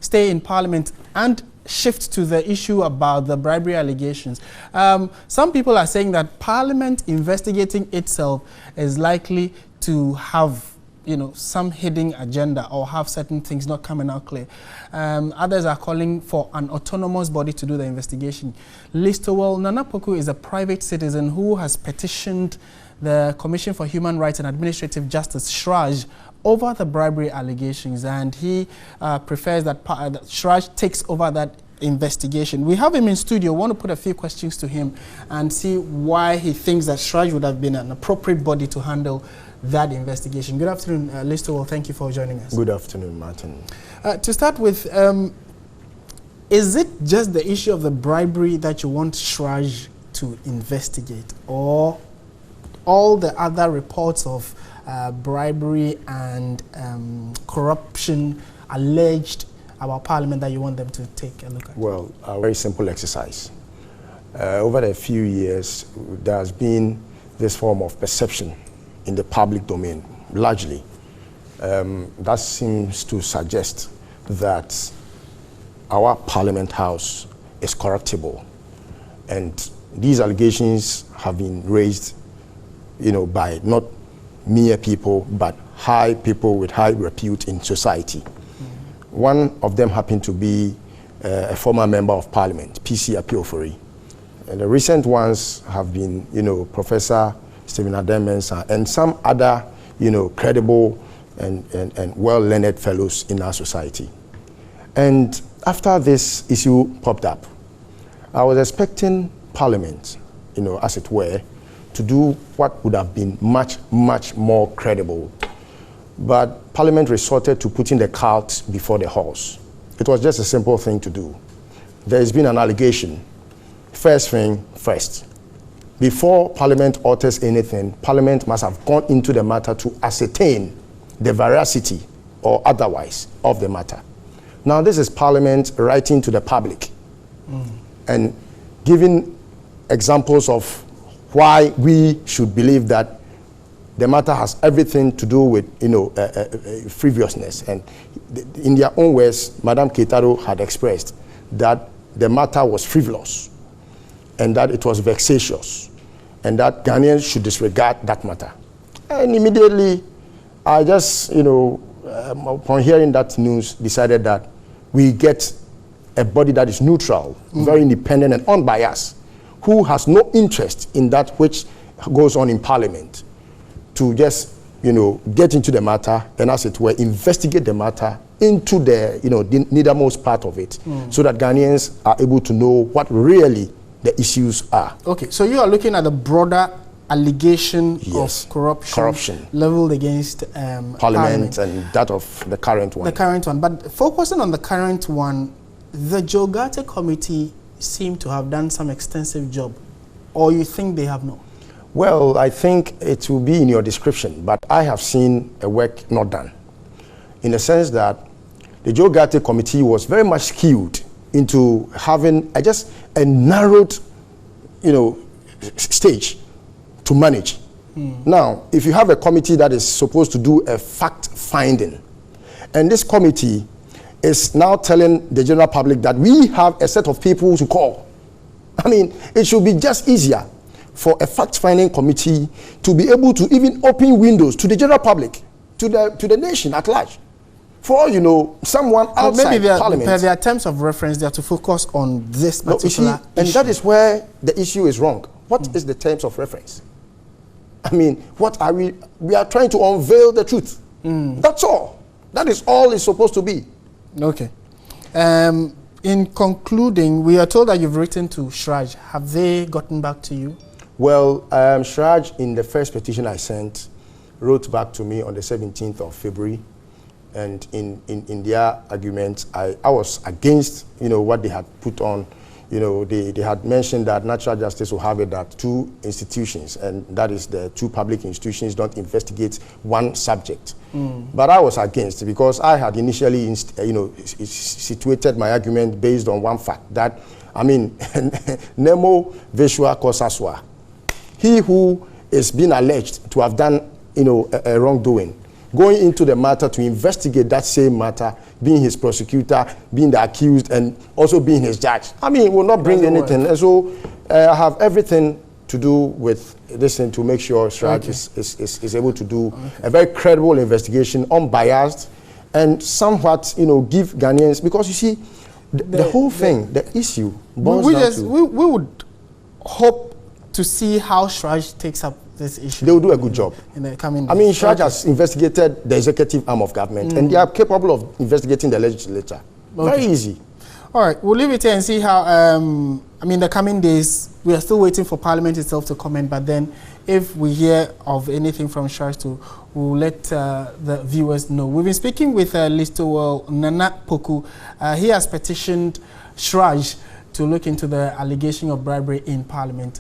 stay in Parliament and shift to the issue about the bribery allegations. Some people are saying that Parliament investigating itself is likely to have, you know, some hidden agenda or have certain things not coming out clear. Others are calling for an autonomous body to do the investigation. Listowel Nanapoku is a private citizen who has petitioned the Commission for Human Rights and Administrative Justice, CHRAJ, over the bribery allegations, and he prefers that CHRAJ takes over that investigation. We have him in studio. I want to put a few questions to him and see why he thinks that CHRAJ would have been an appropriate body to handle that investigation. Good afternoon, Listowel. Thank you for joining us. Good afternoon, Martin. To start with, is it just the issue of the bribery that you want CHRAJ to investigate, or all the other reports of bribery and corruption alleged about Parliament that you want them to take a look at? Well, a very simple exercise. Over the few years, there has been this form of perception in the public domain, largely. That seems to suggest that our Parliament House is corruptible. And these allegations have been raised, you know, by not mere people, but high people with high repute in society. One of them happened to be a former member of Parliament, PC Apiofori. And the recent ones have been, you know, Professor Stephen Adem-Mensah and some other, you know, credible and well-learned fellows in our society. And after this issue popped up, I was expecting Parliament, you know, as it were, to do what would have been much, much more credible. But Parliament resorted to putting the cart before the horse. It was just a simple thing to do. There has been an allegation. First thing first. Before Parliament alters anything, Parliament must have gone into the matter to ascertain the veracity or otherwise of the matter. Now, this is Parliament writing to the public and giving examples of why we should believe that the matter has everything to do with, you know, frivolousness. And in their own words, Madam Keitaro had expressed that the matter was frivolous and that it was vexatious and that Ghanaians should disregard that matter. And immediately, I just, you know, upon hearing that news, decided that we get a body that is neutral, very independent and unbiased, who has no interest in that which goes on in Parliament, to just, you know, get into the matter and, as it were, investigate the matter into the, you know, the nethermost part of it, so that Ghanaians are able to know what really the issues are. Okay, so you are looking at the broader allegation of corruption leveled against Parliament and that of the current one. The current one. But focusing on the current one, the Joe Ghartey committee seem to have done some extensive job, or you think they have not? Well, I think it will be in your description, but I have seen a work not done, in the sense that the Joe Ghartey committee was very much skewed into having just a narrowed, you know, stage to manage. Now, if you have a committee that is supposed to do a fact finding, and this committee is now telling the general public that we have a set of people to call, I mean, it should be just easier for a fact-finding committee to be able to even open windows to the general public, to the nation at large. For all you know, someone outside Parliament. Maybe there are terms of reference there to focus on this particular issue. And that is where the issue is wrong. What is the terms of reference? I mean, what are we are trying to unveil the truth. That's all. That is all it's supposed to be. Okay. In concluding, we are told that you've written to CHRAJ. Have they gotten back to you? Well, CHRAJ, in the first petition I sent, wrote back to me on the 17th of February. And in their argument, I was against, you know, what they had put on. You know, they had mentioned that natural justice will have it that two institutions, and that is the two public institutions, don't investigate one subject. But I was against, because I had initially, you know, situated my argument based on one fact, that, I mean, nemo vishwa kosaswa. He who is being alleged to have done, you know, a wrongdoing going into the matter to investigate that same matter, being his prosecutor, being the accused, and also being his judge. I mean, it will not bring anything. And so I have everything to do with this thing to make sure CHRAJ is able to do a very credible investigation, unbiased, and somewhat, give Ghanaians, because you see, the whole thing, the issue, we would hope to see how CHRAJ takes up this issue. They will do a good job in the coming days. I mean, CHRAJ has investigated the executive arm of government, and they are capable of investigating the legislature. Very easy. All right, we'll leave it here and see how, the coming days, we are still waiting for Parliament itself to comment, but then if we hear of anything from CHRAJ, we'll let the viewers know. We've been speaking with Listo Nana Poku. He has petitioned CHRAJ to look into the allegation of bribery in Parliament.